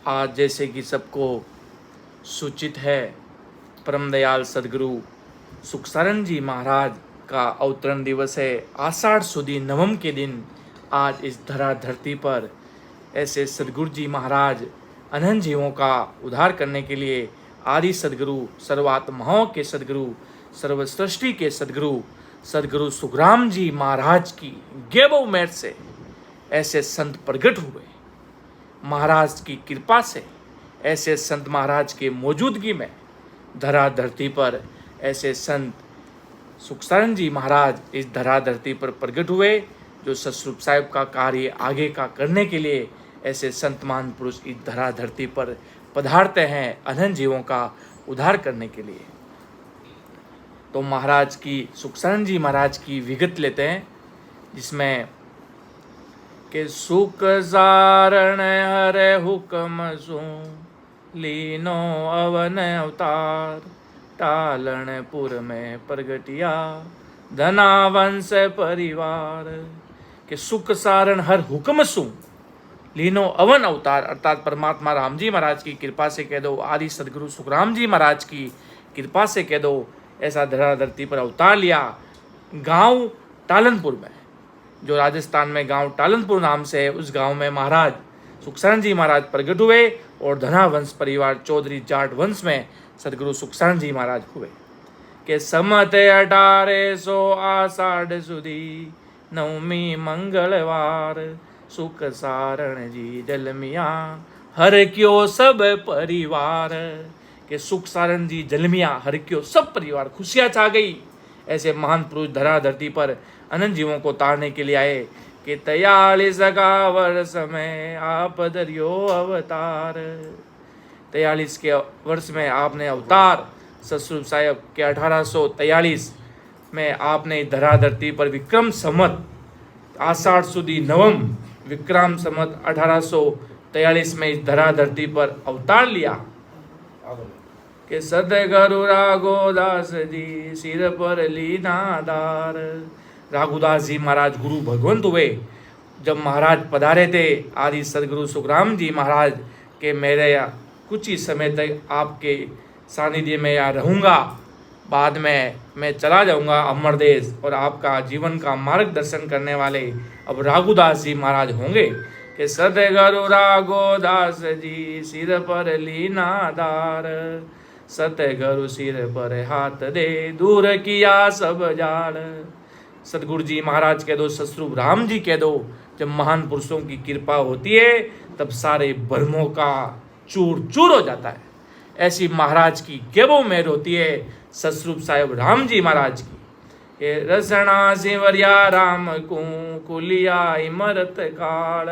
आज जैसे कि सबको सूचित है, परम दयाल सदगुरु सुखसारण जी महाराज का अवतरण दिवस है। आषाढ़ सुदी नवम के दिन आज इस धरा धरती पर ऐसे सदगुरु जी महाराज अनंत जीवों का उद्धार करने के लिए आदि सदगुरु, सर्वात्माओं के सदगुरु, सर्वसृष्टि के सदगुरु सदगुरु सुखराम जी महाराज की गेबो मेर से ऐसे संत प्रकट हुए। महाराज की कृपा से ऐसे संत महाराज के मौजूदगी में धरा धरती पर ऐसे संत सुखसारण जी महाराज इस धरा धरती पर प्रकट हुए, जो सतस्वरूप साहिब का कार्य आगे का करने के लिए ऐसे संत महान पुरुष इस धरा धरती पर पधारते हैं अनंत जीवों का उद्धार करने के लिए। तो महाराज की, सुखसारण जी महाराज की विगत लेते हैं, जिसमें के सुख सारण हरे हुक्म सु लीनो अवन अवतार, टालनपुर में प्रगटिया धनावंश परिवार। के सुख सारण हर हुक्म सु लीनो अवन अवतार, अर्थात परमात्मा राम जी महाराज की कृपा से कह दो, आदि सदगुरु सुखराम जी महाराज की कृपा से कह दो, ऐसा धरा धरती पर अवतार लिया। गांव टालनपुर में, जो राजस्थान में गांव टालनपुर नाम से है, उस गांव में महाराज सुखसारण जी महाराज प्रकट हुए और धना वंश परिवार चौधरी जाट वंश में सदगुरु सुखसारण जी महाराज हुए। के समत 1800 आषाढ़ सुदी नवमी मंगलवार, सुख सारण जी जलमिया हर क्यों सब परिवार। के सुख सारण जी जलमिया हर क्यों सब परिवार, खुशियां छा गई। ऐसे महान पुरुष धरा धरती पर अनंत जीवों को तारने के लिए आए। कि 43 का वर्ष में आप धरियो अवतार, 43 के वर्ष में आपने अवतार, सतस्वरूप साहिब के 1843 में आपने धरा धरती पर विक्रम संवत आषाढ़ सुदी नवम विक्रम संवत 1843 में इस धरा धरती पर अवतार लिया। के सदगुरु राघोदास जी सिर पर लीनादार। राघुदास जी महाराज गुरु भगवंत हुए। जब महाराज पधारे थे आदि सदगुरु सुखराम जी महाराज के, मेरे कुछ ही समय तक आपके सानिध्य में यहाँ रहूँगा, बाद में मैं चला जाऊँगा अमर देश, और आपका जीवन का मार्गदर्शन करने वाले अब राघुदास जी महाराज होंगे। कि सदगुरु राघोदास जी सिर पर लीनादार, सतगुरु सिर पर हाथ दे दूर किया सब जाल। सदगुरु जी महाराज कह दो, सतस्वरूप राम जी कह दो, जब महान पुरुषों की कृपा होती है तब सारे भ्रमों का चूर चूर हो जाता है। ऐसी महाराज की गेबो मेहर होती है सतस्वरूप साहिब राम जी महाराज की। ये रसना सिंवरिया राम को कुलिया इमरत काल,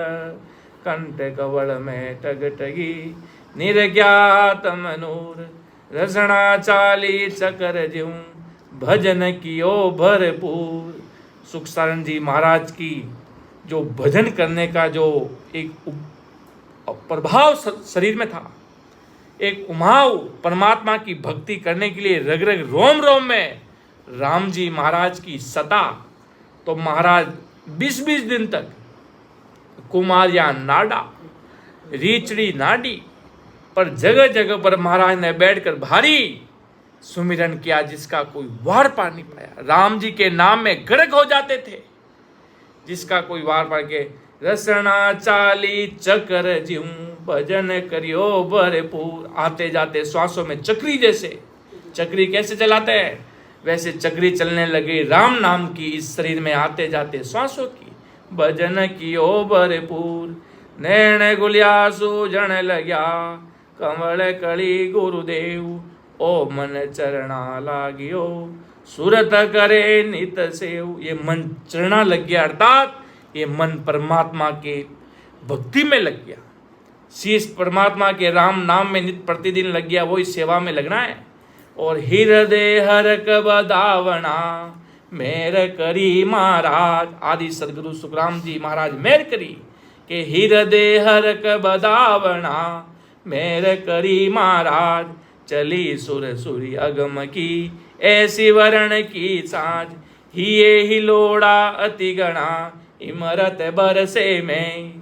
कंठ कवल में टगटगी निर्ज्ञात मनोर। रसना चाली चकर ज्यों भजन कियो भरपूर। सुखसारण जी महाराज की जो भजन करने का जो एक प्रभाव शरीर में था, एक उमाव परमात्मा की भक्ति करने के लिए रग रग रोम रोम में राम जी महाराज की सता। तो महाराज 20-20 दिन तक कुमारिया नाडा रीचड़ी नाडी पर जगह जगह पर महाराज ने बैठकर भारी सुमिरन किया, जिसका कोई वार पार नहीं पाया। राम जी के नाम में गर्क हो जाते थे, जिसका कोई वार पार के। रसना चाली चकर ज्यों भजन करियो भरपूर। आते जाते श्वासों में चक्री, जैसे चक्री कैसे चलाते हैं वैसे चक्री चलने लगे राम नाम की इस शरीर में आते जाते श्वासों की। भजन कियो भरपूर नैण गुलिया सूजन लग्या, कमल कली गुरुदेव ओ मन चरणा लागियो, सुरत करे नित सेव। ये मन चरणा लग गया, अर्थात ये मन परमात्मा के भक्ति में लग गया, शीश परमात्मा के राम नाम में नित प्रतिदिन लग गया, वो इस सेवा में लगना है। और हृदय हरक बदावना मेर करी महाराज, आदि सदगुरु सुखराम जी महाराज मेर करी। के हृदय हरक बदावना मेर करी महाराज, चली सुर सुरी अगम की ऐसी वरण की साँझ। हिये हिलोड़ा अति गणा इमरत बरसे में,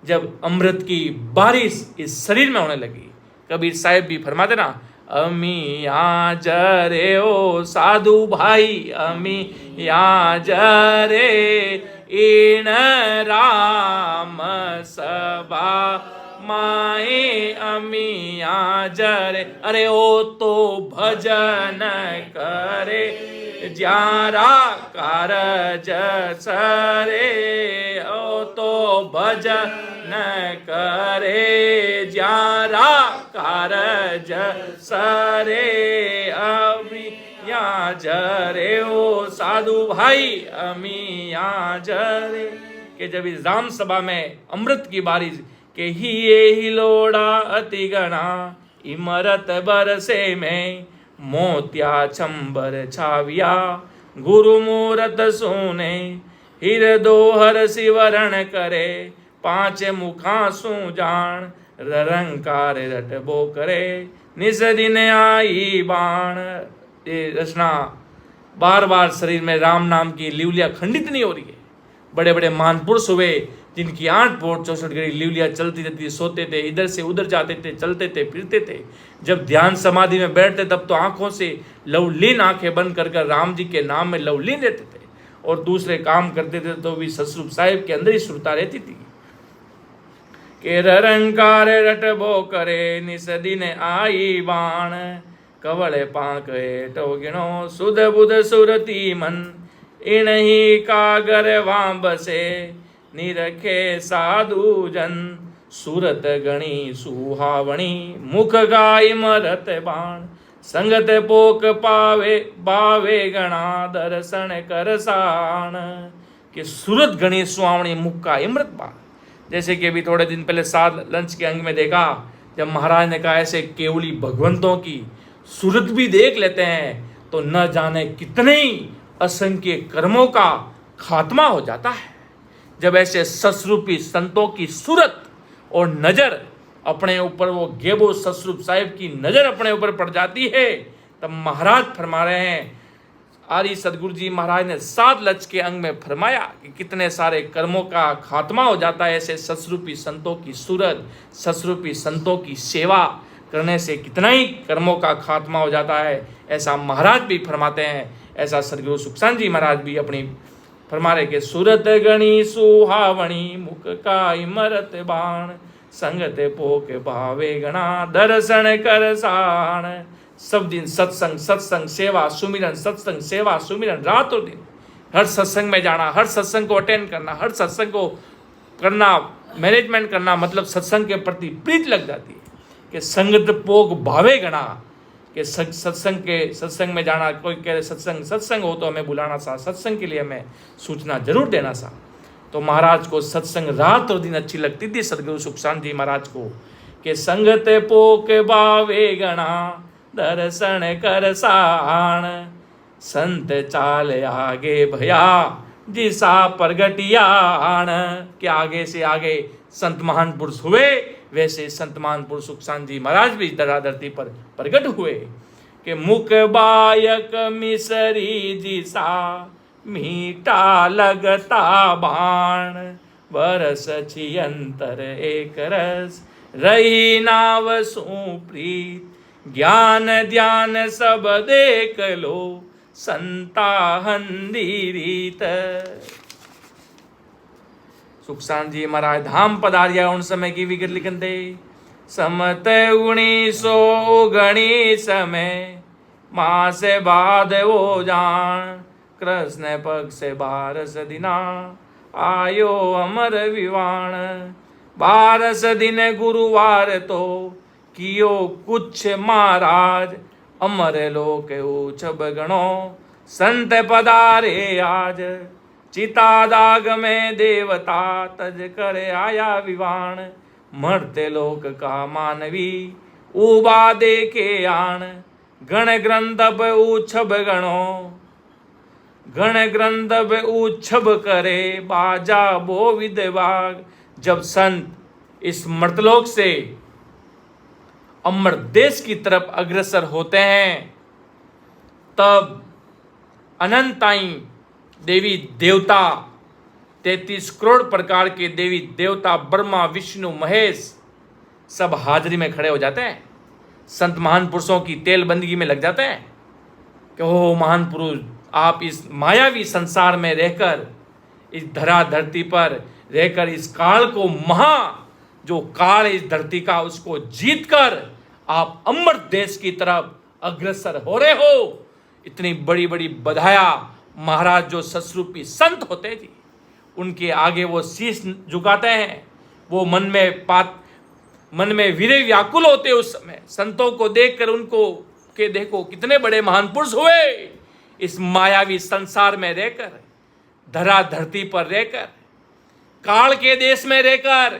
जब अमृत की बारिश इस शरीर में होने लगी। कबीर साहिब भी फरमाते ना, अमी यहाँ जरे ओ साधु भाई, अमी यहाँ जरे इन राम सभा माए, अमी यहाँ जरे। अरे ओ तो भजन करे ज्यारा कारज सरे, ओ तो भजन करे ज्यारा कारज सरे, अभी यहाँ जरे ओ साधु भाई, अमी यहाँ जरे। कि जब इस राम सभा में अमृत की बारिश के ही लोड़ा अति गणा, इमरत बरसे में मोतिया चंबर छाविया, गुरु मूरत सोने हिर दोहर सिवरण करे, पांच मुखा सु जान ररंकार रटबो करे, निज दिन आई बाण। ये रचना बार बार शरीर में राम नाम की लिवलिया खंडित नहीं हो रही है। बड़े बड़े महापुरुष हुए जिनकी 8 पोट 64 घड़ी लिवलिया चलती रहती, सोते थे, इधर से उधर जाते थे, चलते थे, फिरते थे। जब ध्यान समाधि में बैठते तब तो आंखों से लवलीन आंखें बंद कर राम जी के नाम में लवलीन रहते थे, और दूसरे काम करते थे तो भी ससुर साहिब के अंदर ही सुरता रहती थी। के रंकार रटबो करे निस दिन आई बाण, कवळे पांक एटो गिणो सुध बुध सुरती मन, इणही कागर वां बसे निरखे साधु जन, सूरत गणी सुहावणी मुख गाय मरत बाण, संगत पोक पावे बावे गणा दर्शन कर साण। कि सूरत गणी सुहावणी मुख का अमृत बाण। जैसे कि अभी थोड़े दिन पहले साथ लंच के अंग में देखा, जब महाराज ने कहा ऐसे केवली भगवंतों की सूरत भी देख लेते हैं तो न जाने कितने ही असंख्य कर्मों का खात्मा हो जाता है। जब ऐसे ससरूपी संतों की सूरत और नजर अपने ऊपर, वो गेबो ससरूप साहिब की नजर अपने ऊपर पड़ जाती है, तब महाराज फरमा रहे हैं, आर्य सदगुरु जी महाराज ने 7 लक्ष के अंग में फरमाया कि कितने सारे कर्मों का खात्मा हो जाता है ऐसे ससरूपी संतों की सूरत, ससरूपी संतों की सेवा करने से कितना ही कर्मों का खात्मा हो जाता है। ऐसा महाराज भी फरमाते हैं। ऐसा सदगुरु सुखसांद जी महाराज भी अपनी फरमा रहे कि सूरत गणी सुहावणी मुख का इमरत बाण, संगत पोक भावे गणा दर्शन कर साण। सब दिन सत्संग सत्संग सेवा सुमिरन, सत्संग सेवा सुमिरन, रातों दिन हर सत्संग में जाना, हर सत्संग को अटेंड करना, हर सत्संग को करना, मैनेजमेंट करना, मतलब सत्संग के प्रति प्रीत लग जाती है। कि संगत पोक भावे गणा, कि सत्संग में जाना। कोई कह रहे सत्संग हो तो हमें बुलाना सा, सत्संग के लिए हमें सूचना जरूर देना सा। तो महाराज को सत्संग रात और दिन अच्छी लगती थी सदगुरु सुखसांद जी महाराज को। कि संगत पोक भावे गणा दर्शन कर साण, संत चाल आगे भया जिसा प्रगटियाण। के आगे से आगे संत महान पुरुष हुए, वैसे संत महान पुरुष सुखसांद जी महाराज भी धराधरती पर प्रकट हुए। कि मुख बायक मिसरी जिसा मीठा लगता बाण, बरस छियंतर एक रस रही नाव सुप्रीत, ज्ञान ध्यान सब देख लो संता हंदीरीत। सुखसांद जी महाराज धाम पधारिया उन समय की विगत लिखन थे। समत 1919 में माँ से बाद वो जान, कृष्ण पग से 12 दिना आयो अमर विवाण। 12 दिन गुरुवार तो कियो कुछ महाराज, अमर लोक उछब गणो संत पधारे आज। चिता दाग में देवता तज कर आया विवाण, मरते लोक का मानवी उबा देखे आण। गण ग्रंथब उछब गणो, गण ग्रंथब उछब करे बाजा बो विदवाग। जब संत इस मर्तलोक से अमर देश की तरफ अग्रसर होते हैं, तब अनंताई देवी देवता 33 करोड़ प्रकार के देवी देवता, ब्रह्मा विष्णु महेश सब हाजिरी में खड़े हो जाते हैं। संत महान पुरुषों की तेल बंदगी में लग जाते हैं कि हो महान पुरुष, आप इस मायावी संसार में रहकर, इस धरा धरती पर रहकर इस काल को जो काल है इस धरती का, उसको जीत कर आप अमर देश की तरफ अग्रसर हो रहे हो। इतनी बड़ी बड़ी बधाया महाराज जो सस्रूपी संत होते जी, उनके आगे वो शीश झुकाते हैं। वो मन में वीरे व्याकुल होते उस समय संतों को देखकर, उनको के देखो कितने बड़े महान पुरुष हुए, इस मायावी संसार में रहकर, धरा धरती पर रहकर, काल के देश में रहकर,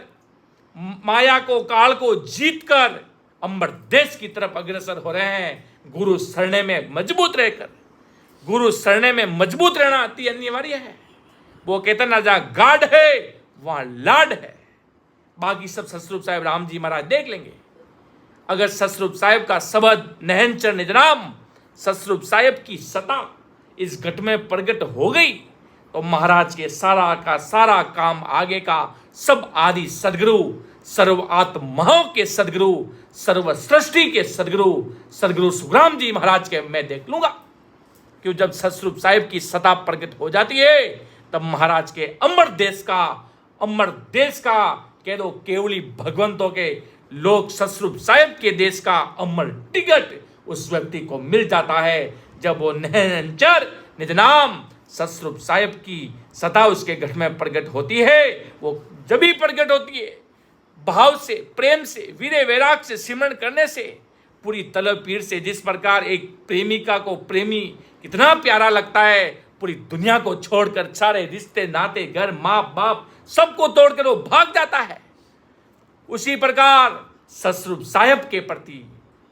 माया को काल को जीतकर अमर देश की तरफ अग्रसर हो रहे हैं। गुरु शरणे में मजबूत रहकर, गुरु शरणे में मजबूत रहना अति अनिवार्य है। वो कहते ना, जहां गाढ़ है वहां लाड है। बाकी सब सतस्वरूप साहिब राम जी महाराज देख लेंगे। अगर सतस्वरूप साहिब का शब्द नहनचर निजनाम, सतस्वरूप साहिब की सता इस घट में प्रकट हो गई तो महाराज के सारा का सारा काम आगे का सब आदि सदगुरु, सर्व आत्माओं के सदगुरु, सर्व सृष्टि के सदगुरु सुखराम जी महाराज के मैं देख लूंगा। क्यों, जब सतस्वरूप साहिब की सता प्रकट हो जाती है तब महाराज के अमर देश का कह दो केवली भगवंतों के लोग सतस्वरूप साहिब के देश का अमर टिकट उस व्यक्ति को मिल जाता है जब वो नहनचर निजनाम सतस्वरूप साहिब की सता उसके घट में प्रकट होती है। वो जब भी प्रकट होती है भाव से, प्रेम से, वीरे वैराग से सिमरण करने से, पूरी तलब पीर से। जिस प्रकार एक प्रेमिका को प्रेमी कितना प्यारा लगता है, पूरी दुनिया को छोड़कर, सारे रिश्ते नाते, घर माँ बाप सबको तोड़कर वो भाग जाता है, उसी प्रकार सतस्वरूप साहिब के प्रति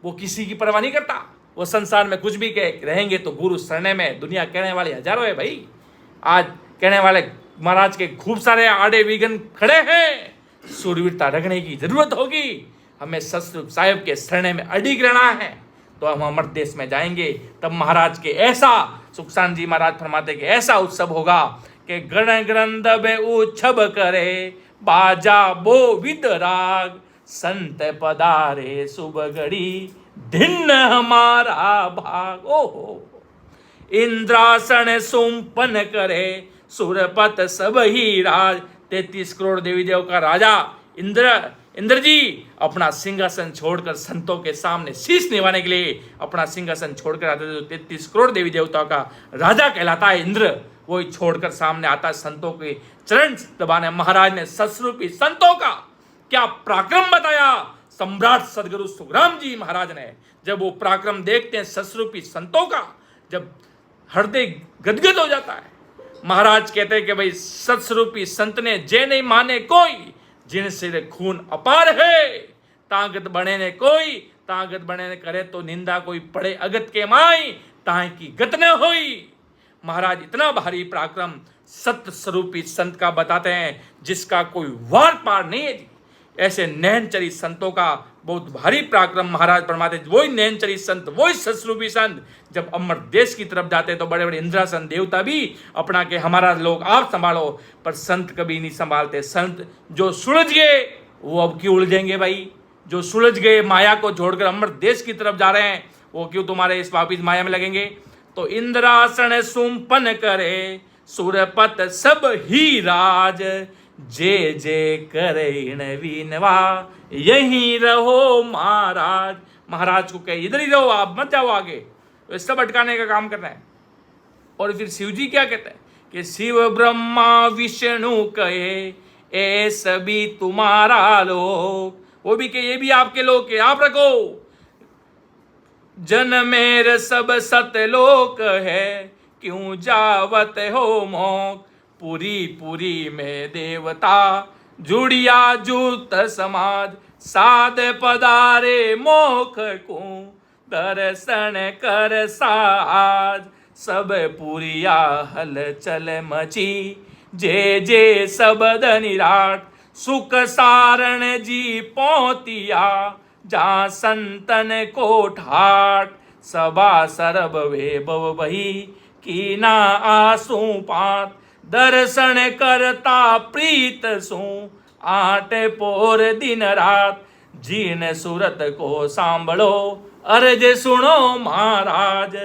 वो किसी की परवाह नहीं करता। वो संसार में कुछ भी कहे, रहेंगे तो गुरु शरणे में। दुनिया कहने वाले हजारों है भाई, आज कहने वाले महाराज के खूब सारे आड़े विघन खड़े हैं। सूरवीरता रखने की जरूरत होगी। हमें सतस्वरूप साहिब के शरणे में अडिग रहना है तो हम अमर देश में जाएंगे। तब महाराज के ऐसा, सुखसान जी महाराज फरमाते कि ऐसा उत्सव होगा कि गण ग्रंथ बे उछब करे, बाजा बो विद राग, संत पदारे शुभ घड़ी, दिन हमारा भाग। ओहो, इंद्रासन सुम्पन करे, सुरपत सब ही राज। 33 करोड़ देवी देव का राजा इंद्र जी अपना सिंहासन छोड़कर संतों के सामने शीश निभाने के लिए अपना सिंहासन छोड़कर आते थे। 33 करोड़ देवी देवताओं का राजा कहलाता है इंद्र, वही छोड़कर सामने आता है संतों के चरण दबाने। महाराज ने सतस्वरूपी संतों का क्या पराक्रम बताया सम्राट सदगुरु सुखराम जी महाराज ने। जब वो पराक्रम देखते हैं सतस्वरूपी संतों का, जब हृदय गदगद हो जाता है। महाराज कहते हैं कि भाई सतस्वरूपी संत ने जे नहीं माने कोई, जिन सिर खून अपार है, ताकत बने ने कोई, ताकत बने ने करे तो निंदा कोई पड़े अगत के माई, ताए की गत न होई। महाराज इतना भारी पराक्रम सत्य स्वरूपी संत का बताते हैं जिसका कोई वार पार नहीं है। ऐसे नैनचरी संतों का बहुत भारी पराक्रम महाराज फरमाते। वही नैनचरी संत, वही सतस्वरूपी संत जब अमर देश की तरफ जाते तो बड़े बड़े इंद्रासन देवता भी अपना के हमारा लोग आप संभालो, पर संत कभी नहीं संभालते। संत जो सुलझ गए वो अब क्यों उलझेंगे भाई? जो सुलझ गए, माया को छोड़कर अमर देश की तरफ जा रहे हैं, वो क्यों तुम्हारे इस वापिस माया में लगेंगे? तो इंद्रासन सुम्पन करे, सुरपत सब ही राज, जे जे करे नवीनवा, यहीं रहो महाराज। महाराज को कहे इधर ही रहो, आप मत जाओ आगे, तो सब अटकाने का काम करना है। और फिर शिव जी क्या कहते हैं कि शिव ब्रह्मा विष्णु कहे, ए सभी तुम्हारा लोग। वो भी कहे ये भी आपके लोग के, आप रखो। जन मेर सब सतलोक है, क्यों जावत हो मोक, पूरी पूरी में देवता, जुड़िया जूत समाज, साध पदारे मोख को, दर्शन कर साज, सब पुरिया हल चल मची, जे जे सबद निराट, सुख सारण जी पहुंतिया, जहाँ संतन को ठाट, सबा सरब वे बव बही, की ना आंसू पात, દર્શન કરતા પ્રીત શું આટે પોર દિન રાત જીને સુરત કો સાંભળો અરજ સુણો મહારાજ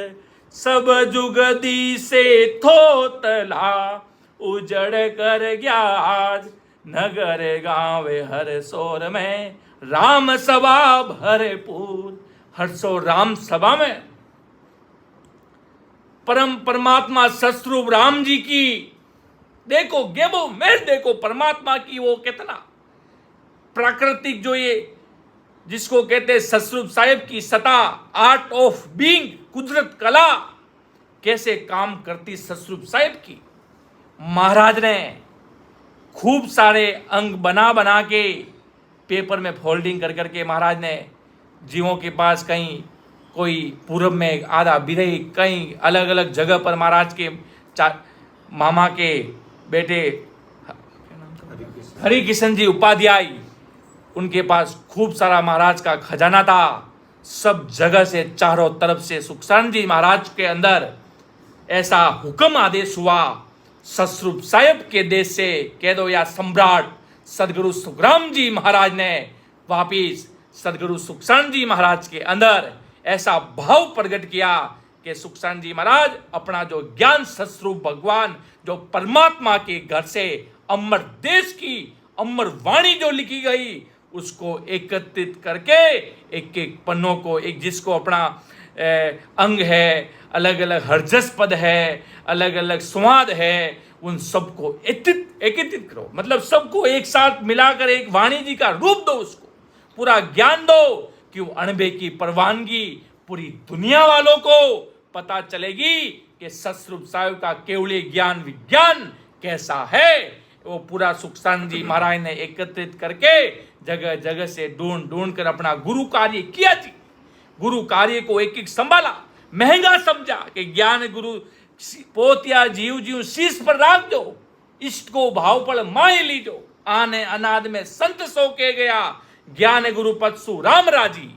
सब जुगदी से थोतला उजड़ कर गया आज नगर गाँव हर शोर में राम सभा भरपूर। हर्षो राम सभा में परम परमात्मा सस्वरूप राम जी की देखो गेबो मेर देखो परमात्मा की वो कितना प्राकृतिक जो ये जिसको कहते हैं सस्वरूप साहेब की सत्ता आर्ट ऑफ बीइंग कुदरत कला कैसे काम करती सस्वरूप साहेब की। महाराज ने खूब सारे अंग बना बना के पेपर में फोल्डिंग कर करके महाराज ने जीवों के पास कहीं कोई पूरब में आधा बिरई कहीं अलग अलग जगह पर महाराज के मामा के बेटे हरि किशन जी उपाध्याय उनके पास खूब सारा महाराज का खजाना था। सब जगह से चारों तरफ से सुखसान जी महाराज के अंदर ऐसा हुक्म आदेश हुआ सस्वरूप साहेब के देश से कह दो या सम्राट सदगुरु सुखराम जी महाराज ने वापिस सदगुरु सुखसान जी महाराज के अंदर ऐसा भाव प्रकट किया कि सुखसान जी महाराज अपना जो ज्ञान सस्वरूप भगवान जो परमात्मा के घर से अमर देश की अमर वाणी जो लिखी गई उसको एकत्रित करके एक एक पन्नों को एक जिसको अपना अंग है अलग अलग हरजस पद है अलग अलग स्वाद है उन सबको एकत्रित करो मतलब सबको एक साथ मिलाकर एक वाणी जी का रूप दो उसको पूरा ज्ञान दो कि वो अणबे की परवानगी पूरी दुनिया वालों को पता चलेगी कि सस्वरूप साहेब का केवली ज्ञान विज्ञान कैसा है। वो पूरा सुखसान जी महाराज ने एकत्रित करके जगह जगह से ढूंढ ढूंढ कर अपना गुरु कार्य किया जी। गुरु कार्य को एक एक संभाला महंगा समझा कि ज्ञान गुरु पोतिया जीव जीव शीश पर राख दो इष्ट को भाव पर माए लीजो आने अनाद में संत सो के गया ज्ञान गुरु पत्सु राम राजी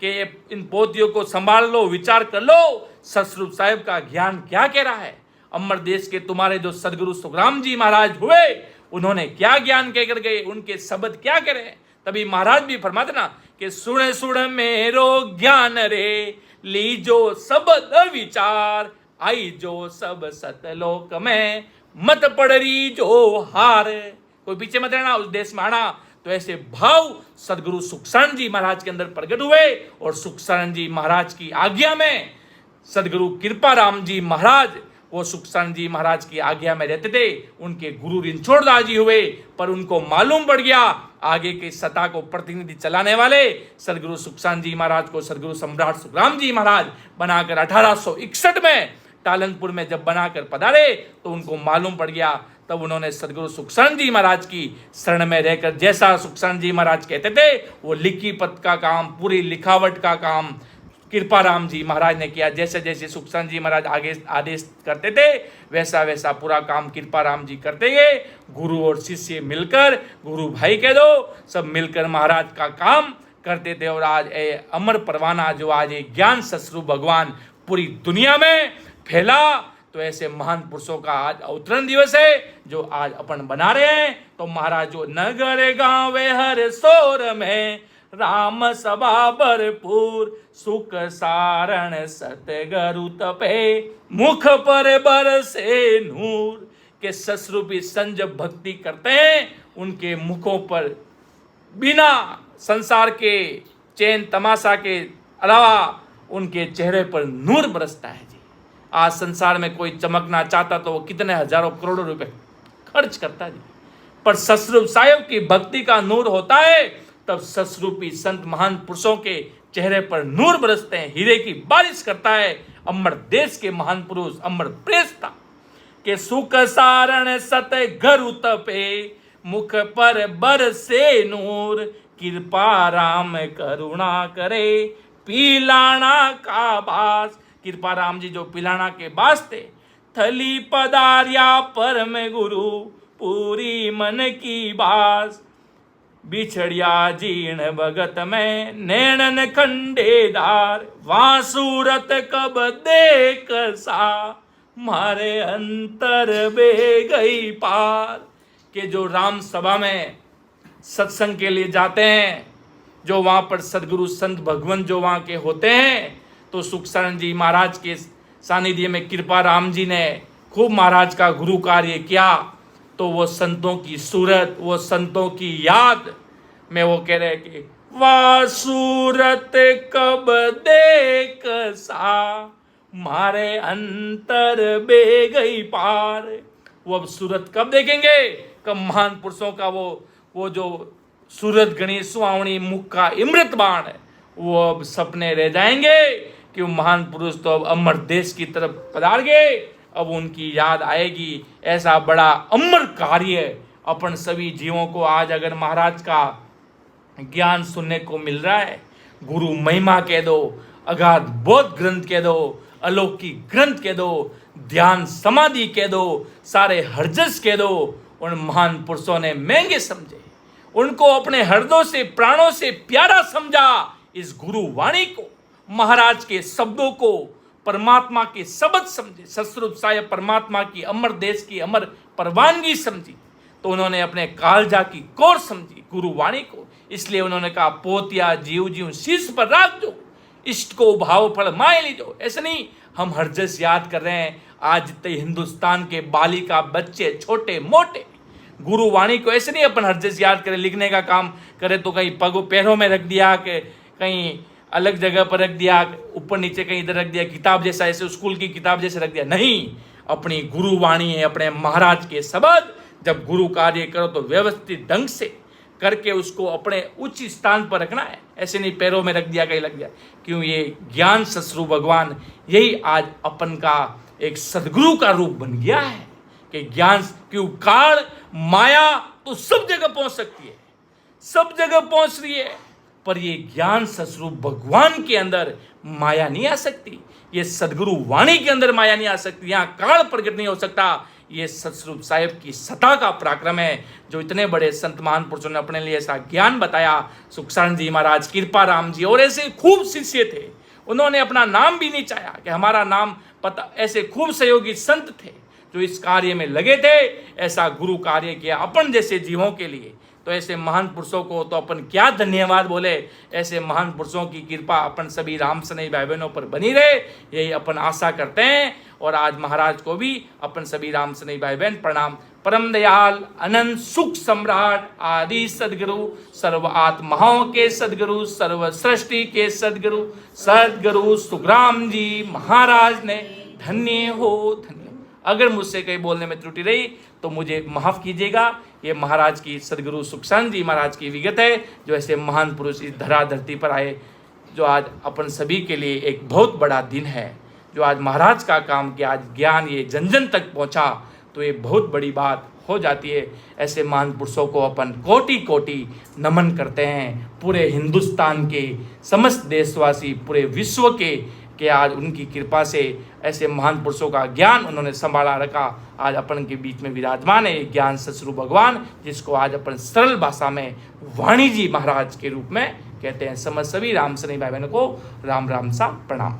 के इन पोतियों को संभाल लो विचार कर लो सस्वरूप साहेब का ज्ञान क्या कह रहा है। अमर देश के तुम्हारे जो सदगुरु सुखराम जी महाराज हुए उन्होंने क्या ज्ञान कहकर गए उनके शब्द क्या कह रहे हैं। तभी महाराज भी फरमाते ना कि सुन सुन मेरो ज्ञान रे लीजो शब्द विचार आई जो सब सतलोक में मत पड़री जो हार। कोई पीछे मत रहना उस देश में आना। तो ऐसे भाव सदगुरु सुखसान जी महाराज के अंदर प्रकट हुए और सुखसान जी महाराज की आज्ञा में सदगुरु कृपा राम जी महाराज वो सुखसान जी महाराज की आज्ञा में रहते थे। उनके गुरु रणछोड़दास जी हुए पर उनको मालूम पड़ गया आगे की सत्ता को प्रतिनिधि चलाने वाले सदगुरु सुखसान जी महाराज को सदगुरु सम्राट सुखराम जी महाराज बनाकर 1861 में टालनपुर में जब बनाकर पधारे तो उनको मालूम पड़ गया। तब उन्होंने सदगुरु सुखसान जी महाराज की शरण में रहकर जैसा सुखसान जी महाराज कहते थे वो लिखी पत का काम पूरी लिखावट का काम कृपा राम जी महाराज ने किया। जैसे जैसे सुखसान जी महाराज आगे आदेश करते थे वैसा वैसा पूरा काम कृपा राम जी करते गए। गुरु और शिष्य मिलकर गुरु भाई कह दो सब मिलकर महाराज का काम करते थे। और आज अमर परवाना जो आज ज्ञान सस्वरूप भगवान पूरी दुनिया में फैला तो ऐसे महान पुरुषों का आज अवतरण दिवस है जो आज अपन बना रहे हैं। तो महाराज जो नगर गाँव हर शोर में राम सभा भरपूर सुख सारण सतगरु तपे मुख पर बरसे नूर के सस्वरूपी संज भक्ति करते हैं उनके मुखों पर बिना संसार के चैन तमाशा के अलावा उनके चेहरे पर नूर बरसता है जी। आज संसार में कोई चमकना चाहता तो वो कितने हजारों करोड़ों रुपए खर्च करता है जी। पर सस्वरूप साहेब की भक्ति का नूर होता है तब सस्वरूपी संत महान पुरुषों के चेहरे पर नूर बरसते हैं हीरे की बारिश करता है। अमर देश के महान पुरुष अमर प्रेस्ता के सुख सारण सत घर तपे मुख पर बरसे नूर कृपा राम करुणा करे पिलाना का बास। कृपा राम जी जो पिलाना के बास थे थली पदारिया परम गुरु पूरी मन की बास बिछड़िया जीर्ण भगत में नैणन खंडेदार वहां सूरत कब देख सा मारे अंतर बे गई पार। के जो राम सभा में सत्संग के लिए जाते हैं, जो वहाँ पर सदगुरु संत भगवान जो वहाँ के होते हैं, तो सुखसरण जी महाराज के सानिध्य में कृपा राम जी ने खूब महाराज का गुरु कार्य किया। तो वो संतों की सूरत, वो संतों की याद में वो कह रहे कि वाह सूरत कब देख सा, मारे अंतर बे गई पार। वो अब सूरत कब देखेंगे? कब महान पुरुषों का वो जो सूरत गणी सुहावनी मुख का अमृत बाण है, वो अब सपने रह जाएंगे कि वो महान पुरुष तो अब अमर देश की तरफ पधार गए। अब उनकी याद आएगी। ऐसा बड़ा अमर कार्य अपन सभी जीवों को आज अगर महाराज का ज्ञान सुनने को मिल रहा है, गुरु महिमा कह दो, अगाध बोध ग्रंथ कह दो, अलौकिक ग्रंथ कह दो, ध्यान समाधि कह दो, सारे हरजस कह दो, उन महान पुरुषों ने महंगे समझे, उनको अपने हृदयों से प्राणों से प्यारा समझा। इस गुरु वाणी को, महाराज के शब्दों को परमात्मा के शब्द समझे, ससुर साहेब परमात्मा की अमर देश की अमर परवानगी समझी। तो उन्होंने अपने कालजा की कोर समझी गुरु वाणी को। इसलिए उन्होंने कहा पोतिया जीव जीव शीश पर राख दो, इष्ट को भाव फल माए लीजो। ऐसे नहीं हम हरजस याद कर रहे हैं। आज जितने हिंदुस्तान के बालिका बच्चे छोटे मोटे गुरु वाणी को ऐसे नहीं अपन हरजस याद करें, लिखने का काम करे तो कहीं पगों पैरों में रख दिया, कि कहीं अलग जगह पर रख दिया, ऊपर नीचे कहीं इधर रख दिया, किताब जैसा ऐसे स्कूल की किताब जैसे रख दिया। नहीं, अपनी गुरु वाणी है, अपने महाराज के शब्द। जब गुरु कार्य करो तो व्यवस्थित ढंग से करके उसको अपने उच्च स्थान पर रखना है। ऐसे नहीं पैरों में रख दिया कहीं लग दिया। क्यों? ये ज्ञान ससुरु भगवान यही आज अपन का एक सदगुरु का रूप बन गया है कि ज्ञान क्यों काल माया तो सब जगह पहुंच सकती है, सब जगह पहुंच रही है, पर ये ज्ञान ससुरु भगवान के अंदर माया नहीं आ सकती। ये सदगुरु वाणी के अंदर माया नहीं आ सकती। यहाँ काल प्रकट नहीं हो सकता। ये सतस्वरूप साहेब की सत्ता का पराक्रम है, जो इतने बड़े संत महान पुरुषों ने अपने लिए ऐसा ज्ञान बताया। सुखसरण जी महाराज, कृपा राम जी और ऐसे खूब शिष्य थे। उन्होंने अपना नाम भी नहीं चाहा कि हमारा नाम पता। ऐसे खूब सहयोगी संत थे जो इस कार्य में लगे थे, ऐसा गुरु कार्य किया अपन जैसे जीवों के लिए। तो ऐसे महान पुरुषों को तो अपन क्या धन्यवाद बोले। ऐसे महान पुरुषों की कृपा अपन सभी राम स्नेही भाई बहनों पर बनी रहे, यही अपन आशा करते हैं। और आज महाराज को भी अपन सभी राम स्नेही भाई बहन प्रणाम। परम दयाल अनंत सुख सम्राट आदि सदगुरु, सर्व आत्माओं के सदगुरु, सर्व सृष्टि के सदगुरु, सदगुरु सुखराम जी महाराज ने धन्य हो धन्य। अगर मुझसे कहीं बोलने में त्रुटि रही तो मुझे माफ़ कीजिएगा। ये महाराज की सदगुरु सुखसरण जी महाराज की विगत है, जो ऐसे महान पुरुष इस धरा धरती पर आए, जो आज अपन सभी के लिए एक बहुत बड़ा दिन है। जो आज महाराज का काम किया, आज ज्ञान ये जन जन तक पहुंचा, तो ये बहुत बड़ी बात हो जाती है। ऐसे महान पुरुषों को अपन कोटि कोटि नमन करते हैं। पूरे हिंदुस्तान के समस्त देशवासी, पूरे विश्व के आज उनकी कृपा से ऐसे महान पुरुषों का ज्ञान उन्होंने संभाला रखा। आज अपन के बीच में विराजमान है ज्ञान ससुरु भगवान, जिसको आज अपन सरल भाषा में वाणी जी महाराज के रूप में कहते हैं। समझ सभी राम स्नेही भाई बहनों को राम राम सा प्रणाम।